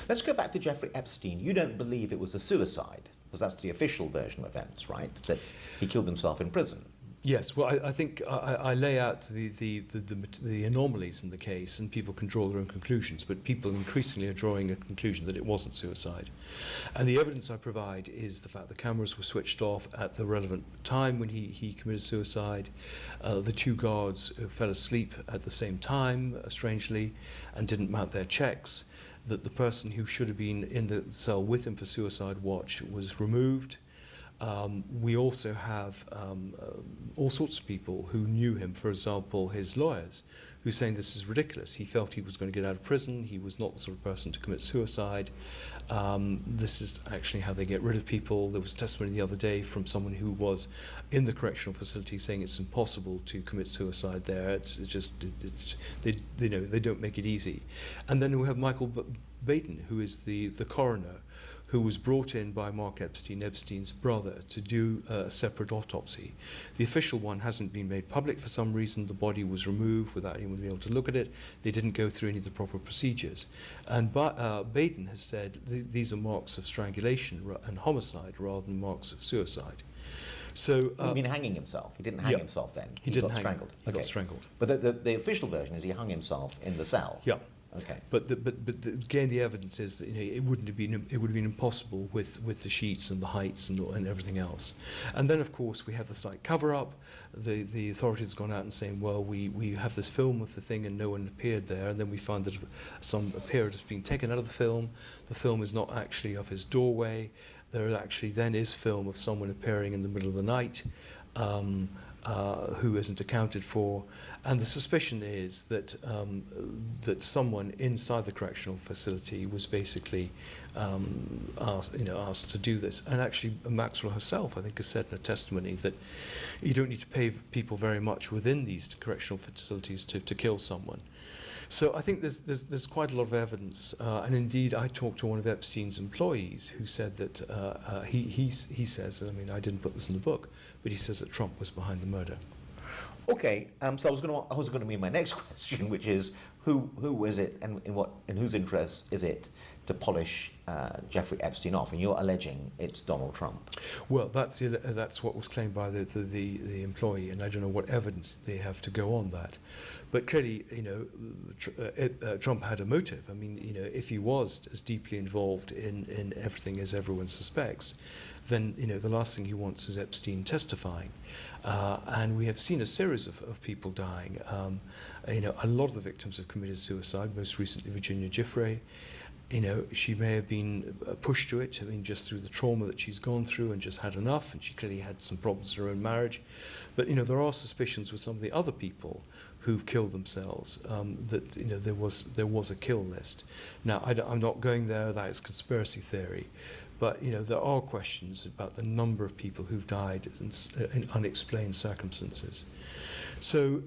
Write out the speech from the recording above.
Let's go back to Jeffrey Epstein. You don't believe it was a suicide, because that's the official version of events, right? That he killed himself in prison. Yes, well, I think I lay out the anomalies in the case, and people can draw their own conclusions, but people increasingly are drawing a conclusion that it wasn't suicide. And the evidence I provide is the fact the cameras were switched off at the relevant time when he committed suicide. The two guards fell asleep at the same time, strangely, and didn't mount their checks. That the person who should have been in the cell with him for suicide watch was removed. We also have all sorts of people who knew him, for example, his lawyers, who are saying this is ridiculous. He felt he was going to get out of prison. He was not the sort of person to commit suicide. This is actually how they get rid of people. There was testimony the other day from someone who was in the correctional facility saying it's impossible to commit suicide there. They don't make it easy. And then we have Michael Baden, who is the coroner, who was brought in by Mark Epstein, Epstein's brother, to do a separate autopsy. The official one hasn't been made public for some reason. The body was removed without anyone being able to look at it. They didn't go through any of the proper procedures. And Baden has said these are marks of strangulation and homicide rather than marks of suicide. So, you mean hanging himself? He didn't hang himself then? He got strangled. He got strangled. But the official version is he hung himself in the cell. Yeah. Okay. But again, the evidence is that it would have been impossible with the sheets and the heights and everything else. And then, of course, we have the site cover-up. The authorities have gone out and saying, well, we have this film of the thing and no one appeared there. And then we find that some appearance has been taken out of the film. The film is not actually of his doorway. There actually then is film of someone appearing in the middle of the night. Who isn't accounted for, and the suspicion is that that someone inside the correctional facility was basically asked to do this. And actually, Maxwell herself, I think, has said in her testimony that you don't need to pay people very much within these correctional facilities to kill someone. So I think there's quite a lot of evidence, and indeed I talked to one of Epstein's employees who said that he says, I mean, I didn't put this in the book, but he says that Trump was behind the murder. Okay, so I was going to mean my next question, which is who is it, and in whose interest is it to polish Jeffrey Epstein off? And you're alleging it's Donald Trump. Well, that's what was claimed by the employee, and I don't know what evidence they have to go on that. But clearly, Trump had a motive. I mean, if he was as deeply involved in everything as everyone suspects, then the last thing he wants is Epstein testifying. And we have seen a series of people dying. A lot of the victims have committed suicide. Most recently, Virginia Giuffre. She may have been pushed to it, just through the trauma that she's gone through and just had enough, and she clearly had some problems in her own marriage. But, there are suspicions with some of the other people who've killed themselves that, there was a kill list. Now, I'm not going there, that is conspiracy theory, but, there are questions about the number of people who've died in unexplained circumstances. So,